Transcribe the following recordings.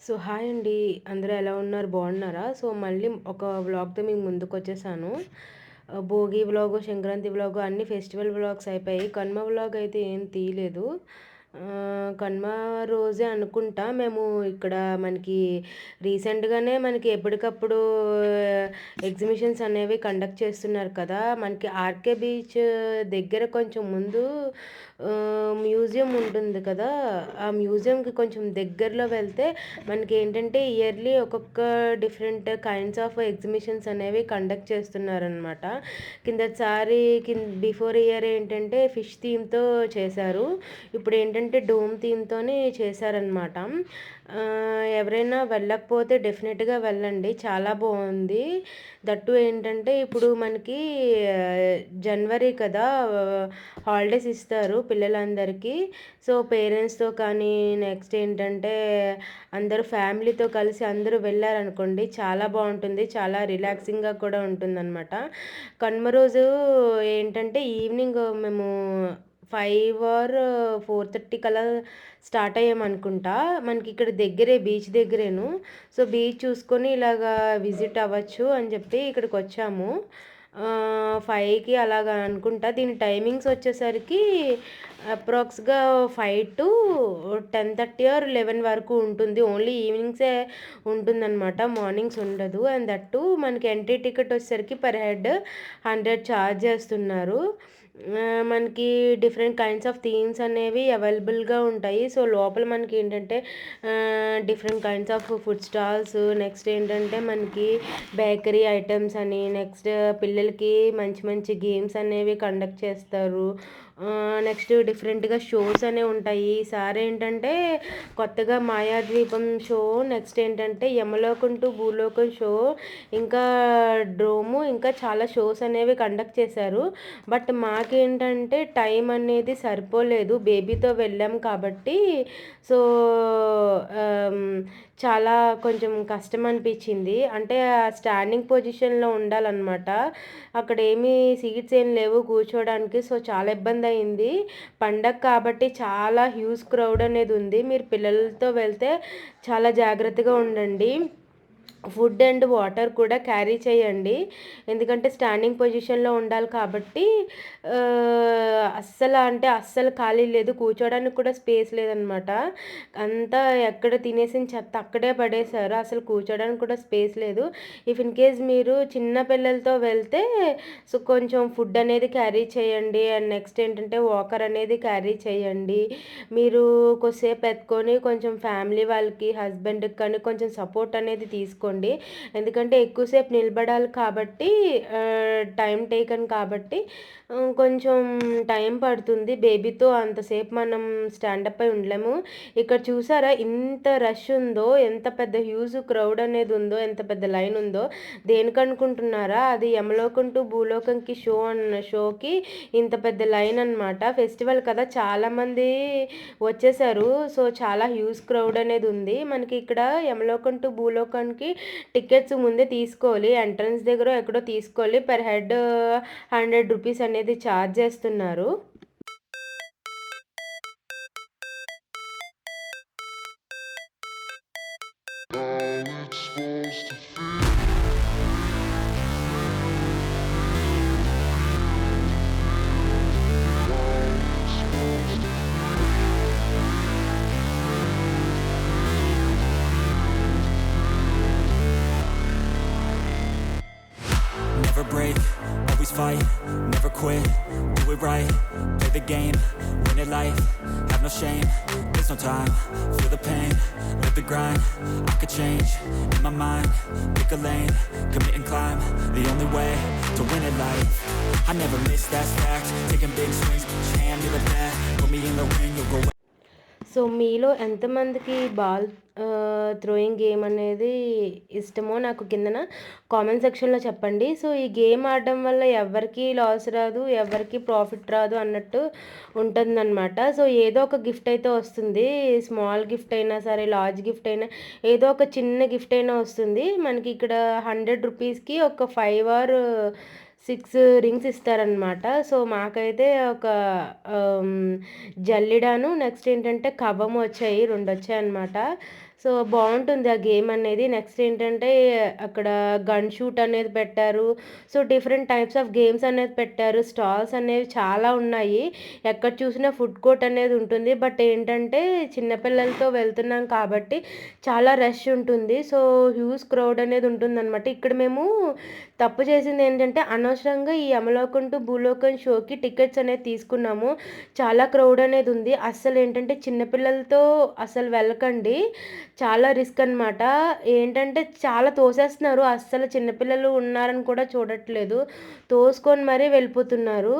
So hi అండి. అందరూ ఎలా ఉన్నారు? బాగున్నారా? సో మళ్ళీ ఒక వ్లాగ్‌తో మీ ముందుకొచ్చేసాను. భోగి వ్లాగు, సంక్రాంతి వ్లాగు అన్ని ఫెస్టివల్ వ్లాగ్స్ అయిపోయాయి. కనుమ వ్లాగ్ అయితే ఏం తీయలేదు. కనుమ రోజే అనుకుంటా మేము ఇక్కడ మనకి రీసెంట్‌గానే మనకి ఎప్పటికప్పుడు ఎగ్జిబిషన్స్ అనేవి కండక్ట్ చేస్తున్నారు కదా! మనకి ఆర్‌కే బీచ్ దగ్గర కొంచెం ముందు మ్యూజియం ఉంటుంది కదా! ఆ మ్యూజియంకి కొంచెం దగ్గరలో వెళ్తే మనకేంటంటే ఇయర్లీ ఒక్కొక్క డిఫరెంట్ కైండ్స్ ఆఫ్ ఎగ్జిబిషన్స్ అనేవి కండక్ట్ చేస్తున్నారనమాట. కిందటిసారి బిఫోర్ ఇయర్ ఏంటంటే ఫిష్ థీమ్‌తో చేశారు. ఇప్పుడేంటంటే డోమ్ థీమ్‌తోని చేశారనమాట. ఎవరైనా వెళ్ళకపోతే డెఫినెట్‌గా వెళ్ళండి. చాలా బావుంది. దట్టు ఏంటంటే ఇప్పుడు మనకి జనవరి కదా! హాలిడేస్ ఇస్తారు పిల్లలందరికీ. సో, పేరెంట్స్‌తో కానీ నెక్స్ట్ ఏంటంటే అందరూ ఫ్యామిలీతో కలిసి అందరూ వెళ్లారనుకోండి చాలా బావుంటుంది. చాలా రిలాక్సింగ్‌గా కూడా ఉంటుందనమాట. కనుమ రోజు ఏంటంటే ఈవినింగ్ మేము 5 ఆర్ 4:30 కల్లా స్టార్ట్ అయ్యామనుకుంటా. మనకిక్కడ దగ్గరే బీచ్ దగ్గరేను. సో, బీచ్ చూసుకొని ఇలాగా విజిట్ అవ్వచ్చు అని చెప్పి ఇక్కడికొచ్చాము. 5కి అలాగా అనుకుంటా. దీని టైమింగ్స్ వచ్చేసరికి అప్రాక్స్‌గా 5-10:30 ఆర్ 11 వరకు ఉంటుంది. ఓన్లీ ఈవినింగ్సే ఉంటుందనమాట. మార్నింగ్స్ ఉండదు. అండ్ దట్ టూ మనకి ఎంట్రీ టికెట్ వచ్చేసరికి పర్ హెడ్ 100 చార్జ్ చేస్తున్నారు. మనకి డిఫరెంట్ కైండ్స్ ఆఫ్ థీమ్స్ అనేవి అవైలబుల్‌గా ఉంటాయి. సో, లోపల మనకేంటంటే different kinds of food stalls, next ఏంటంటే మనకి బేకరీ ఐటెమ్స్ అని, నెక్స్ట్ పిల్లలకి మంచి మంచి గేమ్స్ అనేవి కండక్ట్ చేస్తారు. నెక్స్ట్ డిఫరెంట్‌గా షోస్ అనేవి ఉంటాయి. ఈసారి ఏంటంటే కొత్తగా మాయాద్వీపం షో, నెక్స్ట్ ఏంటంటే యమలోకం టు భూలోకం షో, ఇంకా డ్రోము, ఇంకా చాలా షోస్ అనేవి కండక్ట్ చేశారు. బట్ మాకేంటంటే టైం అనేది సరిపోలేదు. బేబీతో వెళ్ళాం కాబట్టి సో, ఆహ్, చాలా కొంచెం కష్టం అనిపించింది. అంటే స్టాండింగ్ పొజిషన్‌లో ఉండాలనమాట. అక్కడేమీ సీట్స్ ఏం లేవు కూర్చోడానికి. సో, చాలా ఇబ్బందయింది. పండగ కాబట్టి చాలా హ్యూజ్ క్రౌడ్ అనేది ఉంది. మీరు పిల్లలతో వెళ్తే చాలా జాగ్రత్తగా ఉండండి. ఫుడ్ అండ్ వాటర్ కూడా క్యారీ చేయండి. ఎందుకంటే స్టాండింగ్ పొజిషన్‌లో ఉండాలి కాబట్టి అస్సలు ఖాళీ లేదు. కూర్చోడానికి కూడా స్పేస్ లేదనమాట. అంతా ఎక్కడ తినేసిన చెత్త అక్కడే పడేశారు. అసలు కూర్చోడానికి కూడా స్పేస్ లేదు. ఇఫ్ ఇన్ కేస్ మీరు చిన్న పిల్లలతో వెళ్తే సో, కొంచెం ఫుడ్ అనేది క్యారీ చేయండి. అండ్ నెక్స్ట్ ఏంటంటే వాకర్ అనేది క్యారీ చేయండి. మీరు కొద్దిసేపు ఎత్తుకొని కొంచెం ఫ్యామిలీ వాళ్ళకి, హస్బెండ్‌కి కానీ కొంచెం సపోర్ట్ అనేది తీసుకోండి. ఎందుకంటే ఎక్కువసేపు నిలబడాలి కాబట్టి టైం టేకన్ కాబట్టి కొంచెం టైం పడుతుంది. బేబీతో అంతసేపు మనం స్టాండప్ అయి ఉండలేము. ఇక్కడ చూసారా ఇంత రష్ ఉందో, ఎంత పెద్ద హ్యూజ్ క్రౌడ్ అనేది ఉందో, ఎంత పెద్ద లైన్ ఉందో. దేనికనుకుంటున్నారా? అది యమలోకం టు భూలోకంకి షో అన్న షోకి ఇంత పెద్ద లైన్ అనమాట. ఫెస్టివల్ కదా! చాలామంది వచ్చేసారు. సో, చాలా హ్యూజ్ క్రౌడ్ అనేది ఉంది. మనకి ఇక్కడ యమలోకం టు భూలోకానికి టికెట్స్ ముందే తీసుకోవాలి. ఎంట్రన్స్ దగ్గరో ఎక్కడో తీసుకోవాలి. పర్ హెడ్ 100 రూపీస్ అనేది ఛార్జ్ చేస్తున్నారు. Never break, always fight, never quit, do it right, play the game, win it life, have no shame, there's no time, feel the pain, live the grind, I could change, in my mind, pick a lane, commit and climb, the only way to win it life, I never miss, that's fact, taking big swings, put your hand to the bat, put me in the ring, you'll go. So, మీలో ఎంతమందికి ball throwing game అనేది ఇష్టమో నాకు కిందన comment సెక్షన్‌లో చెప్పండి. So, ఈ game ఆడడం వల్ల ఎవ్వరికీ లాస్ రాదు, ఎవ్వరికీ ప్రాఫిట్ రాదు అన్నట్టు ఉంటుందనమాట. సో, ఏదో ఒక గిఫ్ట్ అయితే వస్తుంది. స్మాల్ గిఫ్ట్ అయినా సరే, లార్జ్ గిఫ్ట్ అయినా ఏదో ఒక చిన్న గిఫ్ట్ అయినా వస్తుంది. మనకి ఇక్కడ 100 రూపీస్‌కి ఒక 5 ఆర్ 6 రింగ్స్ ఇస్తారనమాట. సో, మాకైతే ఒక ఆహ్, జల్లెడాను నెక్స్ట్ ఏంటంటే కవ్వం వచ్చాయి. 2 వచ్చాయన్నమాట. సో, బావుంటుంది ఆ గేమ్ అనేది. నెక్స్ట్ ఏంటంటే అక్కడ గన్ షూట్ అనేది పెట్టారు. So, different types of games అనేది పెట్టారు. స్టాల్స్ అనేవి చాలా ఉన్నాయి. ఎక్కడ చూసినా ఫుడ్ కోర్ట్ అనేది ఉంటుంది. బట్ ఏంటంటే చిన్న పిల్లలతో వెళ్తున్నాం కాబట్టి చాలా రష్ ఉంటుంది. సో, హ్యూజ్ క్రౌడ్ అనేది ఉంటుందనమాట. ఇక్కడ మేము తప్పు చేసిందేంటంటే అనవసరంగా ఈ యమలోకం టు భూలోకం షోకి టికెట్స్ అనేది తీసుకున్నాము. చాలా క్రౌడ్ అనేది ఉంది. అస్సలేంటంటే చిన్న పిల్లలతో అసలు వెళ్ళకండి. చాలా రిస్క్ అనమాట. ఏంటంటే చాలా తోసేస్తున్నారు. అస్సలు చిన్న పిల్లలు ఉన్నారని కూడా చూడట్లేదు. తోసుకొని మరీ వెళ్ళిపోతున్నారు.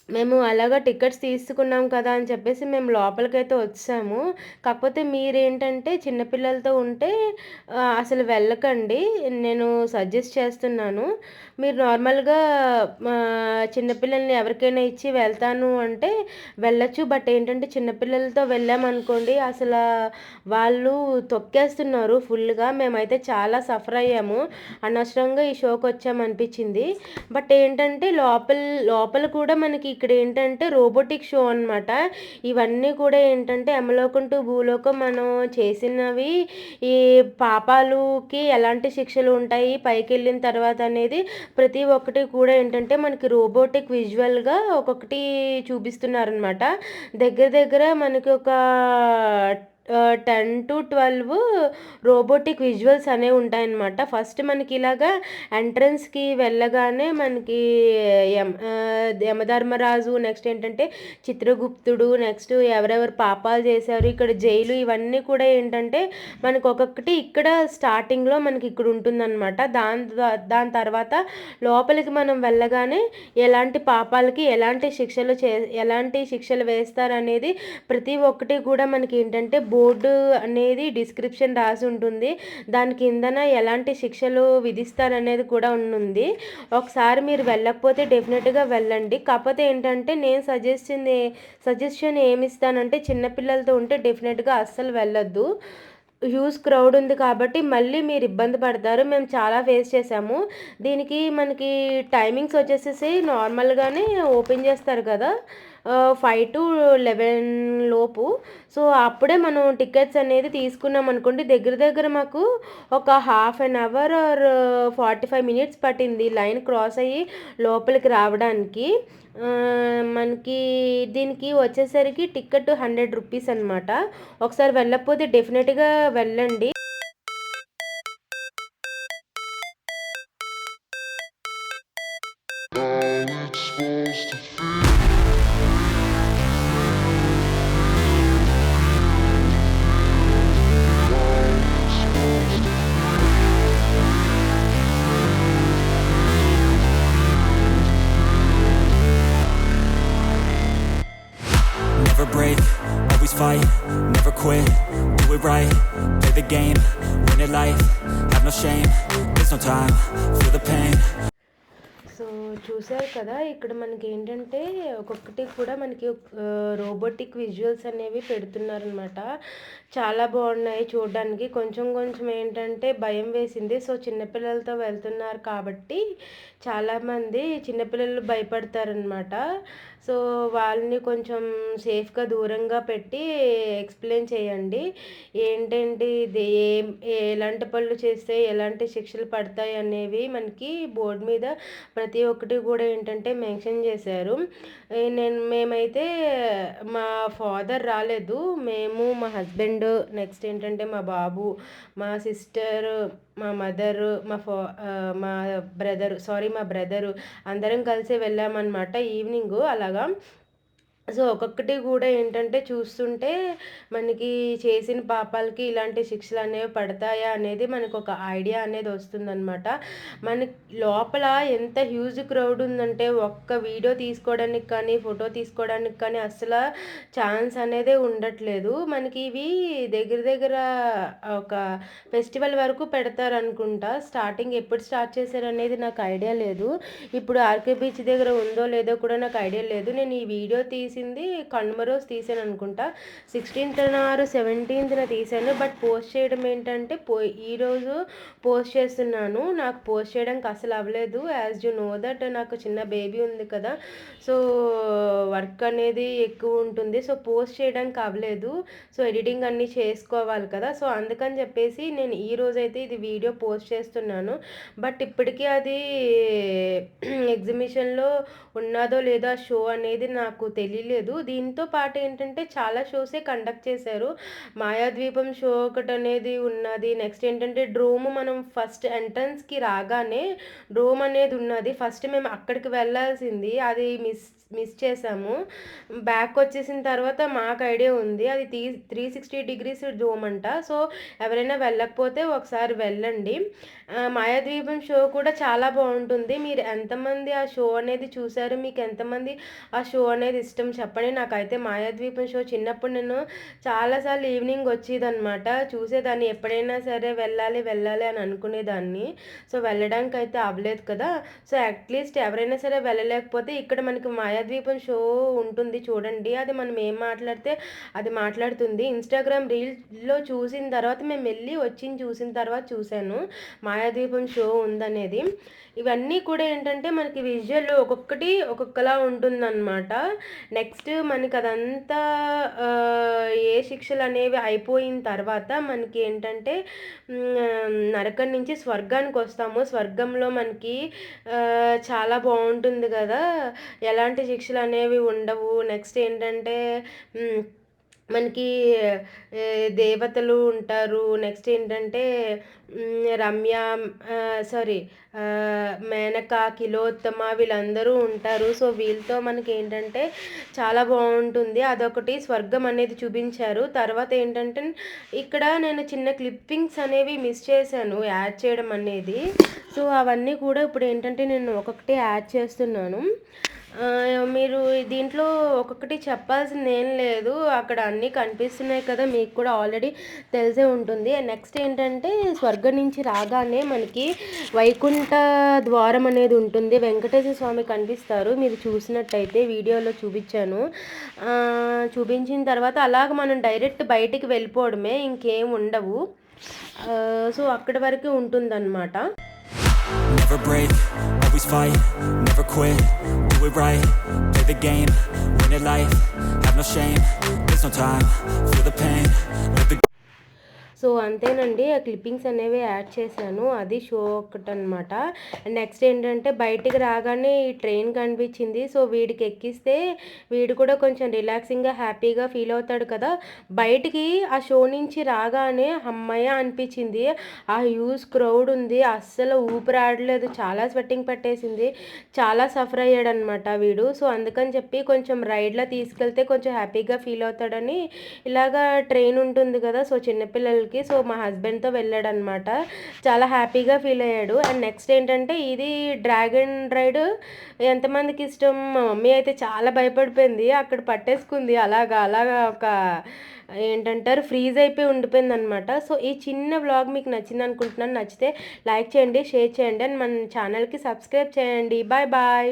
మేము అలాగా టికెట్స్ తీసుకున్నాం కదా అని చెప్పేసి మేము లోపలికైతే వచ్చేసాము. కాకపోతే మీరేంటంటే చిన్న పిల్లలతో ఉంటే అసలు వెళ్ళకండి. నేను సజెస్ట్ చేస్తున్నాను. మీరు నార్మల్‌గా చిన్న పిల్లల్ని ఎవరికైనా ఇచ్చి వెళ్తాను అంటే వెళ్ళొచ్చు. బట్ ఏంటంటే చిన్న పిల్లలతో వెళ్ళామనుకోండి అసలా వాళ్ళు తొక్కేస్తున్నారు ఫుల్‌గా. మేమైతే చాలా సఫర్ అయ్యాము. అనవసరంగా ఈ షోకొచ్చామనిపించింది. బట్ ఏంటంటే లోపల కూడా మనకి ఇక్కడేంటంటే రోబోటిక్ షో అనమాట. ఇవన్నీ కూడా ఏంటంటే యమలోకం టు భూలోకం మనం చేసినవి ఈ పాపాలుకి ఎలాంటి శిక్షలు ఉంటాయి పైకెళ్ళిన తర్వాత అనేది ప్రతి ఒక్కటి కూడా ఏంటంటే మనకి రోబోటిక్ విజువల్‌గా ఒక్కొక్కటి చూపిస్తున్నారనమాట. దగ్గర దగ్గర మనకి ఒక 10-12 రోబోటిక్ విజువల్స్ అనేవి ఉంటాయన్నమాట. ఫస్ట్ మనకి ఇలాగా ఎంట్రన్స్‌కి వెళ్ళగానే మనకి యమధర్మరాజు, నెక్స్ట్ ఏంటంటే చిత్రగుప్తుడు, నెక్స్ట్ ఎవరెవరు పాపాలు చేశారు, ఇక్కడ జైలు ఇవన్నీ కూడా ఏంటంటే మనకు ఒక్కొక్కటి ఇక్కడ స్టార్టింగ్‌లో మనకి ఇక్కడ ఉంటుందన్నమాట. దాని తర్వాత లోపలికి మనం వెళ్ళగానే ఎలాంటి పాపాలకి ఎలాంటి శిక్షలు వేస్తారనేది ప్రతి ఒక్కటి కూడా మనకి ఏంటంటే బోర్డు అనేది డిస్క్రిప్షన్ రాసి ఉంటుంది. దాని కిందన ఎలాంటి శిక్షలు విధిస్తారనేది కూడా ఉంటుంది. ఒకసారి మీరు వెళ్ళకపోతే డెఫినెట్‌గా వెళ్ళండి. కాకపోతే ఏంటంటే నేను సజెషన్ ఏమిస్తానంటే చిన్న పిల్లలతో ఉంటే డెఫినెట్‌గా అస్సలు వెళ్ళొద్దు. హ్యూజ్ క్రౌడ్ ఉంది కాబట్టి మళ్ళీ మీరు ఇబ్బంది పడతారు. మేము చాలా ఫేస్ చేసాము. దీనికి మనకి టైమింగ్స్ వచ్చేసేసి నార్మల్‌గానే ఓపెన్ చేస్తారు కదా! 5-11 లోపు. సో, అప్పుడే మనం టికెట్స్ అనేది తీసుకున్నామనుకోండి దగ్గర దగ్గర మాకు ఒక half an hour or 45 minutes పట్టింది లైన్ క్రాస్ అయ్యి లోపలికి రావడానికి. మనకి దీనికి వచ్చేసరికి టికెట్ 100 రూపీస్ అనమాట. ఒకసారి వెళ్ళకపోతే డెఫినెట్‌గా వెళ్ళండి. Never break, always fight, never quit, do it right, play the game, win it life, have no shame, there's no time, feel the pain. So, చూసారు కదా! ఇక్కడ మనకేంటంటే ఒక్కొక్కటి కూడా మనకి రోబోటిక్ విజువల్స్ అనేవి పెడుతున్నారనమాట. చాలా బాగున్నాయి చూడడానికి. కొంచెం కొంచెం ఏంటంటే భయం వేసింది. సో, చిన్న పిల్లలతో వెళ్తున్నారు కాబట్టి చాలామంది చిన్నపిల్లలు భయపడతారనమాట. సో, వాళ్ళని కొంచెం సేఫ్‌గా దూరంగా పెట్టి ఎక్స్‌ప్లెయిన్ చేయండి. ఏంటేంటి ఇది ఎలాంటి పనులు చేస్తే ఎలాంటి శిక్షలు పడతాయి అనేవి మనకి బోర్డ్ మీద ప్రతి ఒక్కటి కూడా ఏంటంటే మెన్షన్ చేశారు. మేమైతే మా ఫాదర్ రాలేదు. మేము, మా హస్బెండ్, నెక్స్ట్ ఏంటంటే మా బాబు, మా సిస్టర్, మా మదరు, మా బ్రదరు అందరం కలిసి వెళ్ళామన్నమాట ఈవినింగు అలాగా. సో, ఒక్కొక్కటి కూడా ఏంటంటే చూస్తుంటే మనకి చేసిన పాపాలకి ఇలాంటి శిక్షలనేవి పడతాయా అనేది మనకొక ఐడియా అనేది వస్తుందనమాట. మనకి లోపల ఎంత హ్యూజ్ క్రౌడ్ ఉందంటే ఒక్క వీడియో తీసుకోవడానికి కానీ, ఫోటో తీసుకోవడానికి కానీ అస్సల ఛాన్స్ అనేదే ఉండట్లేదు. మనకి ఇవి దగ్గర దగ్గర ఒక ఫెస్టివల్ వరకు పెడతారనుకుంటా. స్టార్టింగ్ ఎప్పుడు స్టార్ట్ చేశారనేది నాకు ఐడియా లేదు. ఇప్పుడు ఆర్‌కే బీచ్ దగ్గర ఉందో లేదో కూడా నాకు ఐడియా లేదు. నేను ఈ వీడియో తీసి తీసింది కనుమ రోజు తీసాను అనుకుంటా, 16th ఆర్ 17th తీసాను. బట్ పోస్ట్ చేయడం ఏంటంటే ఈరోజు పోస్ట్ చేస్తున్నాను. నాకు పోస్ట్ చేయడానికి అసలు అవ్వలేదు. యాజ్ యూ నో దట్ నాకు చిన్న బేబీ ఉంది కదా, సో వర్క్ అనేది ఎక్కువ ఉంటుంది. సో పోస్ట్ చేయడానికి అవ్వలేదు. సో ఎడిటింగ్ అన్నీ చేసుకోవాలి కదా, సో అందుకని చెప్పేసి నేను ఈ రోజైతే ఇది వీడియో పోస్ట్ చేస్తున్నాను. బట్ ఇప్పటికీ అది ఎగ్జిబిషన్లో ఉన్నదో లేదో ఆ షో అనేది నాకు తెలియలేదు. దీంతో పాటు ఏంటంటే చాలా షోసే కండక్ట్ చేశారు. మాయాద్వీపం షో ఒకటి అనేది ఉన్నది. నెక్స్ట్ ఏంటంటే డ్రోమ్, మనం ఫస్ట్ ఎంట్రన్స్కి రాగానే డ్రోమ్ అనేది ఉన్నది. ఫస్ట్ మేము అక్కడికి వెళ్ళాల్సింది, అది మిస్ చేసాము. బ్యాక్ వచ్చేసిన తర్వాత మాకు ఐడియా ఉంది అది 360 degrees డ్రోమ్ అంట. సో ఎవరైనా వెళ్ళకపోతే ఒకసారి వెళ్ళండి. మాయాద్వీపం షో కూడా చాలా బాగుంటుంది. మీరు ఎంతమంది ఆ షో అనేది చూసారు, మీకు ఎంతమంది ఆ షో అనేది ఇష్టం చెప్పండి. నాకైతే మాయాద్వీపం షో చిన్నప్పుడు నేను చాలాసార్లు ఈవినింగ్ వచ్చేదన్నమాట, చూసేదాన్ని. ఎప్పుడైనా సరే వెళ్ళాలి వెళ్ళాలి అని అనుకునేదాన్ని. సో వెళ్ళడానికి అయితే అవ్వలేదు కదా. సో అట్లీస్ట్ ఎవరైనా సరే వెళ్ళలేకపోతే ఇక్కడ మనకి మాయాద్వీపం షో ఉంటుంది చూడండి. అది మనం ఏం మాట్లాడితే అది మాట్లాడుతుంది. ఇన్స్టాగ్రామ్ రీల్లో చూసిన తర్వాత మేము వెళ్ళి చూసిన తర్వాత చూశాను మాయాద్వీపం షో ఉందనేది. ఇవన్నీ కూడా ఏంటంటే మనకి విజువల్ ఒక్కొక్కటి ఒక్కొక్కలా ఉంటుందన్నమాట. నెక్స్ట్ మనకి అదంతా ఏ శిక్షలు అనేవి అయిపోయిన తర్వాత మనకి ఏంటంటే నరకం నుంచి స్వర్గానికి వస్తాము. స్వర్గంలో మనకి చాలా బాగుంటుంది కదా, ఎలాంటి శిక్షలు అనేవి ఉండవు. నెక్స్ట్ ఏంటంటే మనకి దేవతలు ఉంటారు. నెక్స్ట్ ఏంటంటే రమ్య, మేనక, కిలోత్తమ వీళ్ళందరూ ఉంటారు. సో వీళ్ళతో మనకి ఏంటంటే చాలా బాగుంటుంది. అదొకటి స్వర్గం అనేది చూపించారు. తర్వాత ఏంటంటే ఇక్కడ నేను చిన్న క్లిప్పింగ్స్ అనేవి మిస్ చేశాను యాడ్ చేయడం అనేది. సో అవన్నీ కూడా ఇప్పుడు ఏంటంటే నేను ఒక్కొక్కటి యాడ్ చేస్తున్నాను. మీరు దీంట్లో ఒక్కొక్కటి చెప్పాల్సింది ఏం లేదు, అక్కడ అన్నీ కనిపిస్తున్నాయి కదా, మీకు కూడా ఆల్రెడీ తెలిసే ఉంటుంది. నెక్స్ట్ ఏంటంటే స్వర్గం నుంచి రాగానే మనకి వైకుంఠ ద్వారం అనేది ఉంటుంది. వెంకటేశ్వర స్వామి కనిపిస్తారు, మీరు చూసినట్టయితే వీడియోలో చూపించాను. చూపించిన తర్వాత అలాగ మనం డైరెక్ట్ బయటికి వెళ్ళిపోవడమే, ఇంకేం ఉండవు. సో అక్కడి వరకు ఉంటుందన్నమాట. Never break, always fight, never quit, do it right, play the game, win it life, have no shame, there's no time, feel the pain, live the so అంతేనండి, ఆ క్లిప్పింగ్స్ అనేవి యాడ్ చేశాను. అది షో ఒకటి అనమాట. నెక్స్ట్ ఏంటంటే బయటికి రాగానే ఈ ట్రైన్ కనిపించింది. సో వీడికి ఎక్కిస్తే వీడు కూడా కొంచెం రిలాక్సింగ్గా హ్యాపీగా ఫీల్ అవుతాడు కదా. బయటికి ఆ షో నుంచి రాగానే అమ్మయ్య అనిపించింది. ఆ హ్యూజ్ క్రౌడ్ ఉంది, అస్సలు ఊపిరాడలేదు, చాలా స్వెట్టింగ్ పట్టేసింది, చాలా సఫర్ అయ్యాడు అనమాట వీడు. సో అందుకని చెప్పి కొంచెం రైడ్లో తీసుకెళ్తే కొంచెం హ్యాపీగా ఫీల్ అవుతాడని ఇలాగా ట్రైన్ ఉంటుంది కదా, సో చిన్నపిల్లలకి. సో మా హస్బెండ్తో వెళ్ళాడనమాట, చాలా హ్యాపీగా ఫీల్ అయ్యాడు. అండ్ నెక్స్ట్ ఏంటంటే ఇది డ్రాగన్ రైడ్ ఎంతమందికి ఇష్టం. మా మమ్మీ అయితే చాలా భయపడిపోయింది, అక్కడ పట్టేసుకుంది, అలాగా ఒక ఏంటంటారు ఫ్రీజ్ అయిపోయి ఉండిపోయింది అనమాట. సో ఈ చిన్న వ్లాగ్ మీకు నచ్చింది అనుకుంటున్నాను. నచ్చితే లైక్ చేయండి, షేర్ చేయండి, అండ్ మన ఛానల్కి సబ్స్క్రైబ్ చేయండి. Bye bye.